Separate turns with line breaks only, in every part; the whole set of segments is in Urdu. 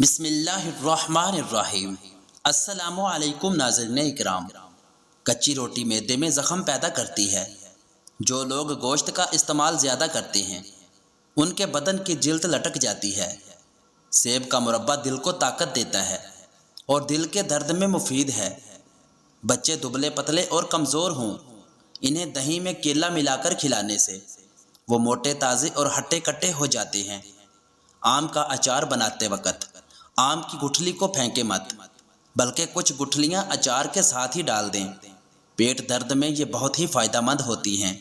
بسم اللہ الرحمن الرحیم۔ السلام علیکم ناظرین اکرام۔ کچی روٹی معدے میں زخم پیدا کرتی ہے۔ جو لوگ گوشت کا استعمال زیادہ کرتے ہیں ان کے بدن کی جلد لٹک جاتی ہے۔ سیب کا مربع دل کو طاقت دیتا ہے اور دل کے درد میں مفید ہے۔ بچے دبلے پتلے اور کمزور ہوں، انہیں دہی میں کیلا ملا کر کھلانے سے وہ موٹے تازے اور ہٹے کٹے ہو جاتے ہیں۔ آم کا اچار بناتے وقت آم کی گٹھلی کو پھینکے مت، بلکہ کچھ گٹھلیاں اچار کے ساتھ ہی ڈال دیں۔ پیٹ درد میں یہ بہت ہی فائدہ مند ہوتی ہیں۔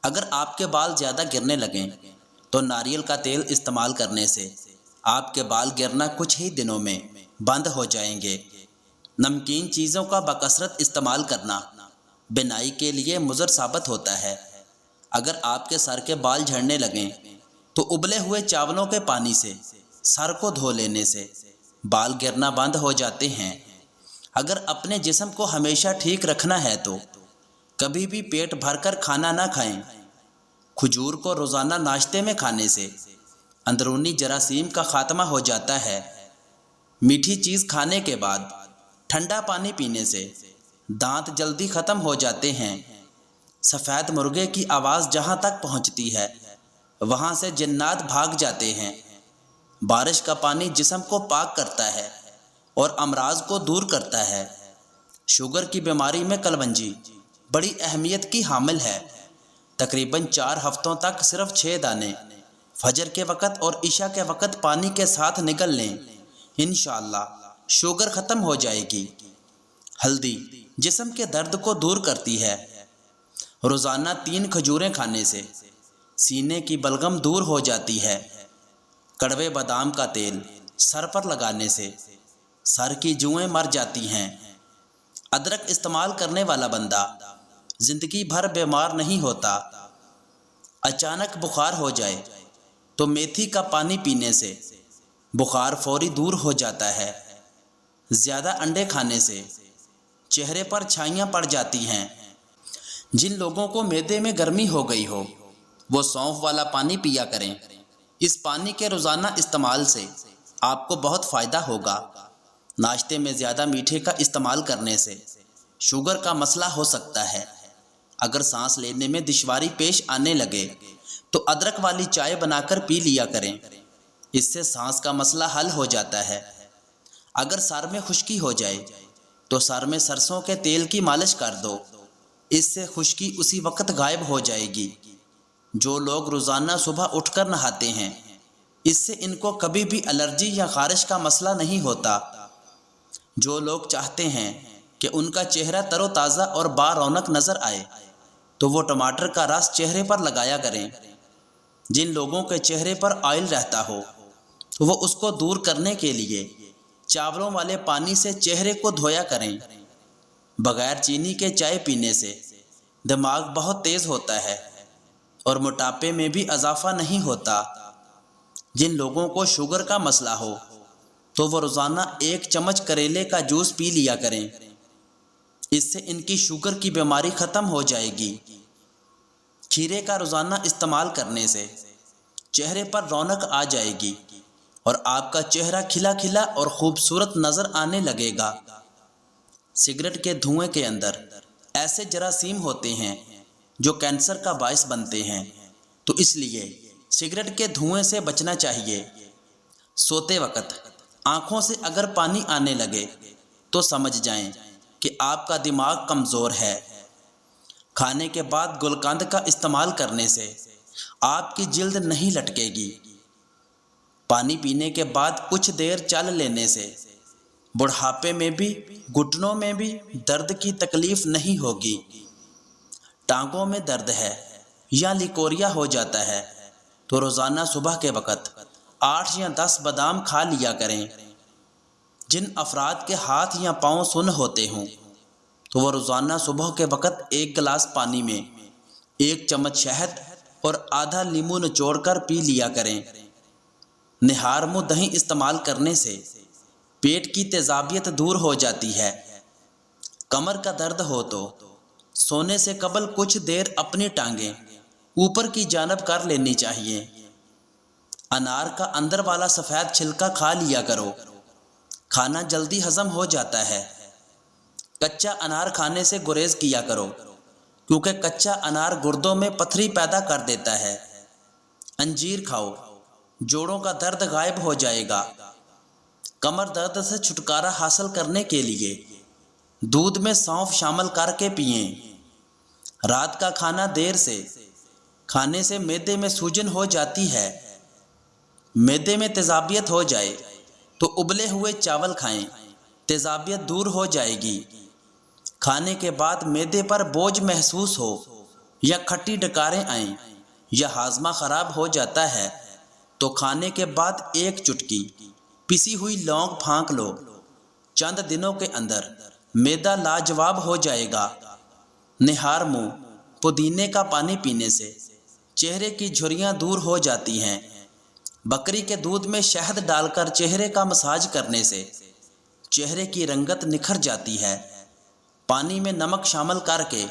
اگر آپ کے بال زیادہ گرنے لگیں تو ناریل کا تیل استعمال کرنے سے آپ کے بال گرنا کچھ ہی دنوں میں بند ہو جائیں گے۔ نمکین چیزوں کا بکثرت استعمال کرنا بینائی کے لیے مضر ثابت ہوتا ہے۔ اگر آپ کے سر کے بال جھڑنے لگیں تو ابلے ہوئے چاولوں کے پانی سے سر کو دھو لینے سے بال گرنا بند ہو جاتے ہیں۔ اگر اپنے جسم کو ہمیشہ ٹھیک رکھنا ہے تو کبھی بھی پیٹ بھر کر کھانا نہ کھائیں۔ کھجور کو روزانہ ناشتے میں کھانے سے اندرونی جراثیم کا خاتمہ ہو جاتا ہے۔ میٹھی چیز کھانے کے بعد ٹھنڈا پانی پینے سے دانت جلدی ختم ہو جاتے ہیں۔ سفید مرغے کی آواز جہاں تک پہنچتی ہے وہاں سے جنات بھاگ جاتے ہیں۔ بارش کا پانی جسم کو پاک کرتا ہے اور امراض کو دور کرتا ہے۔ شوگر کی بیماری میں کلونجی بڑی اہمیت کی حامل ہے۔ تقریباً 4 ہفتوں تک صرف 6 دانے فجر کے وقت اور عشاء کے وقت پانی کے ساتھ نگل لیں، انشاءاللہ شوگر ختم ہو جائے گی۔ ہلدی جسم کے درد کو دور کرتی ہے۔ روزانہ 3 کھجوریں کھانے سے سینے کی بلغم دور ہو جاتی ہے۔ کڑوے بادام کا تیل سر پر لگانے سے سر کی جوئیں مر جاتی ہیں۔ ادرک استعمال کرنے والا بندہ زندگی بھر بیمار نہیں ہوتا۔ اچانک بخار ہو جائے تو میتھی کا پانی پینے سے بخار فوری دور ہو جاتا ہے۔ زیادہ انڈے کھانے سے چہرے پر چھائیاں پڑ جاتی ہیں۔ جن لوگوں کو معدے میں گرمی ہو گئی ہو وہ سونف والا پانی پیا کریں۔ اس پانی کے روزانہ استعمال سے آپ کو بہت فائدہ ہوگا۔ ناشتے میں زیادہ میٹھے کا استعمال کرنے سے شوگر کا مسئلہ ہو سکتا ہے۔ اگر سانس لینے میں دشواری پیش آنے لگے تو ادرک والی چائے بنا کر پی لیا کریں، اس سے سانس کا مسئلہ حل ہو جاتا ہے۔ اگر سر میں خشکی ہو جائے تو سر میں سرسوں کے تیل کی مالش کر دو، اس سے خشکی اسی وقت غائب ہو جائے گی۔ جو لوگ روزانہ صبح اٹھ کر نہاتے ہیں اس سے ان کو کبھی بھی الرجی یا خارش کا مسئلہ نہیں ہوتا۔ جو لوگ چاہتے ہیں کہ ان کا چہرہ تر و تازہ اور با رونق نظر آئے تو وہ ٹماٹر کا رس چہرے پر لگایا کریں۔ جن لوگوں کے چہرے پر آئل رہتا ہو وہ اس کو دور کرنے کے لیے چاولوں والے پانی سے چہرے کو دھویا کریں۔ بغیر چینی کے چائے پینے سے دماغ بہت تیز ہوتا ہے اور موٹاپے میں بھی اضافہ نہیں ہوتا۔ جن لوگوں کو شوگر کا مسئلہ ہو تو وہ روزانہ 1 چمچ کریلے کا جوس پی لیا کریں، اس سے ان کی شوگر کی بیماری ختم ہو جائے گی۔ کھیرے کا روزانہ استعمال کرنے سے چہرے پر رونق آ جائے گی اور آپ کا چہرہ کھلا کھلا اور خوبصورت نظر آنے لگے گا۔ سگریٹ کے دھوئیں کے اندر ایسے جراثیم ہوتے ہیں جو کینسر کا باعث بنتے ہیں، تو اس لیے سگریٹ کے دھوئیں سے بچنا چاہیے۔ سوتے وقت آنکھوں سے اگر پانی آنے لگے تو سمجھ جائیں کہ آپ کا دماغ کمزور ہے۔ کھانے کے بعد گلقند کا استعمال کرنے سے آپ کی جلد نہیں لٹکے گی۔ پانی پینے کے بعد کچھ دیر چل لینے سے بڑھاپے میں بھی گھٹنوں میں بھی درد کی تکلیف نہیں ہوگی۔ ٹانگوں میں درد ہے یا لیکوریا ہو جاتا ہے تو روزانہ صبح کے وقت 8 یا 10 بادام کھا لیا کریں۔ جن افراد کے ہاتھ یا پاؤں سن ہوتے ہوں تو وہ روزانہ صبح کے وقت 1 گلاس پانی میں 1 چمچ شہد اور آدھا لیمو نچوڑ کر پی لیا کریں۔ نہار منہ دہی استعمال کرنے سے پیٹ کی تیزابیت دور ہو جاتی ہے۔ کمر کا درد ہو تو سونے سے قبل کچھ دیر اپنی ٹانگیں اوپر کی جانب کر لینی چاہیے۔ انار کا اندر والا سفید چھلکا کھا لیا کرو، کھانا جلدی ہضم ہو جاتا ہے۔ کچا انار کھانے سے گریز کیا کرو، کیونکہ کچا انار گردوں میں پتھری پیدا کر دیتا ہے۔ انجیر کھاؤ، جوڑوں کا درد غائب ہو جائے گا۔ کمر درد سے چھٹکارا حاصل کرنے کے لیے دودھ میں سونف شامل کر کے پئیں۔ رات کا کھانا دیر سے کھانے سے معدے میں سوجن ہو جاتی ہے۔ معدے میں تیزابیت ہو جائے تو ابلے ہوئے چاول کھائیں، تیزابیت دور ہو جائے گی۔ کھانے کے بعد معدے پر بوجھ محسوس ہو یا کھٹی ڈکاریں آئیں یا ہاضمہ خراب ہو جاتا ہے تو کھانے کے بعد ایک چٹکی پسی ہوئی لونگ پھانک لو۔ چند دنوں کے اندر معدہ لاجواب ہو جائے گا۔ نہار منہ پودینے کا پانی پینے سے چہرے کی جھریاں دور ہو جاتی ہیں۔ بکری کے دودھ میں شہد ڈال کر چہرے کا مساج کرنے سے چہرے کی رنگت نکھر جاتی ہے۔ پانی میں نمک شامل کر کے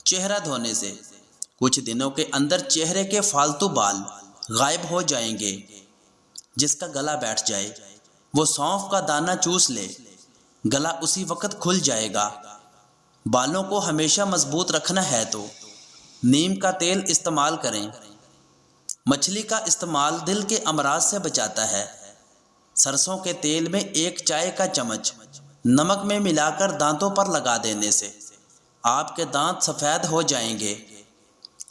چہرہ دھونے سے کچھ دنوں کے اندر چہرے کے فالتو بال غائب ہو جائیں گے۔ جس کا گلا بیٹھ جائے وہ سونف کا دانہ چوس لے، گلا اسی وقت کھل جائے گا۔ بالوں کو ہمیشہ مضبوط رکھنا ہے تو نیم کا تیل استعمال کریں۔ مچھلی کا استعمال دل کے امراض سے بچاتا ہے۔ سرسوں کے تیل میں ایک چائے کا چمچ نمک میں ملا کر دانتوں پر لگا دینے سے آپ کے دانت سفید ہو جائیں گے۔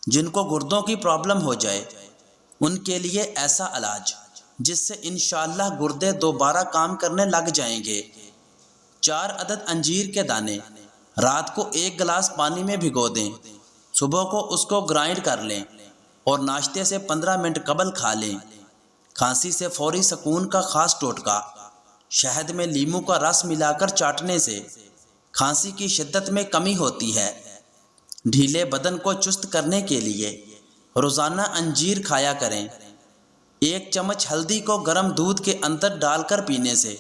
جن کو گردوں کی پرابلم ہو جائے ان کے لیے ایسا علاج جس سے انشاءاللہ گردے دوبارہ کام کرنے لگ جائیں گے۔ 4 عدد انجیر کے دانے رات کو 1 گلاس پانی میں بھگو دیں، صبح کو اس کو گرائنڈ کر لیں اور ناشتے سے 15 منٹ قبل کھا لیں۔ کھانسی سے فوری سکون کا خاص ٹوٹکا، شہد میں لیموں کا رس ملا کر چاٹنے سے کھانسی کی شدت میں کمی ہوتی ہے۔ ڈھیلے بدن کو چست کرنے کے لیے روزانہ انجیر کھایا کریں۔ 1 چمچ ہلدی کو گرم دودھ کے اندر ڈال کر پینے سے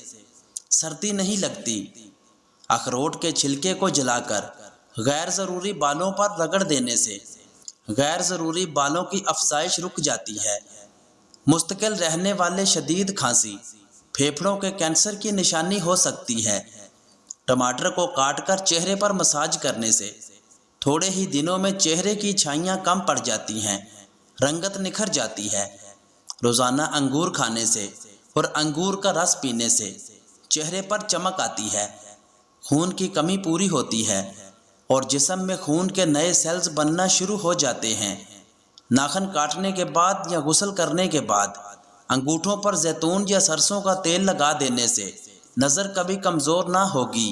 سردی نہیں لگتی۔ اخروٹ کے چھلکے کو جلا کر غیر ضروری بالوں پر رگڑ دینے سے غیر ضروری بالوں کی افزائش رک جاتی ہے۔ مستقل رہنے والے شدید کھانسی پھیپھڑوں کے کینسر کی نشانی ہو سکتی ہے۔ ٹماٹر کو کاٹ کر چہرے پر مساج کرنے سے تھوڑے ہی دنوں میں چہرے کی چھائیاں کم پڑ جاتی ہیں، رنگت نکھر جاتی ہے۔ روزانہ انگور کھانے سے اور انگور کا رس پینے سے چہرے پر چمک آتی ہے، خون کی کمی پوری ہوتی ہے اور جسم میں خون کے نئے سیلز بننا شروع ہو جاتے ہیں۔ ناخن کاٹنے کے بعد یا غسل کرنے کے بعد انگوٹھوں پر زیتون یا سرسوں کا تیل لگا دینے سے نظر کبھی کمزور نہ ہوگی۔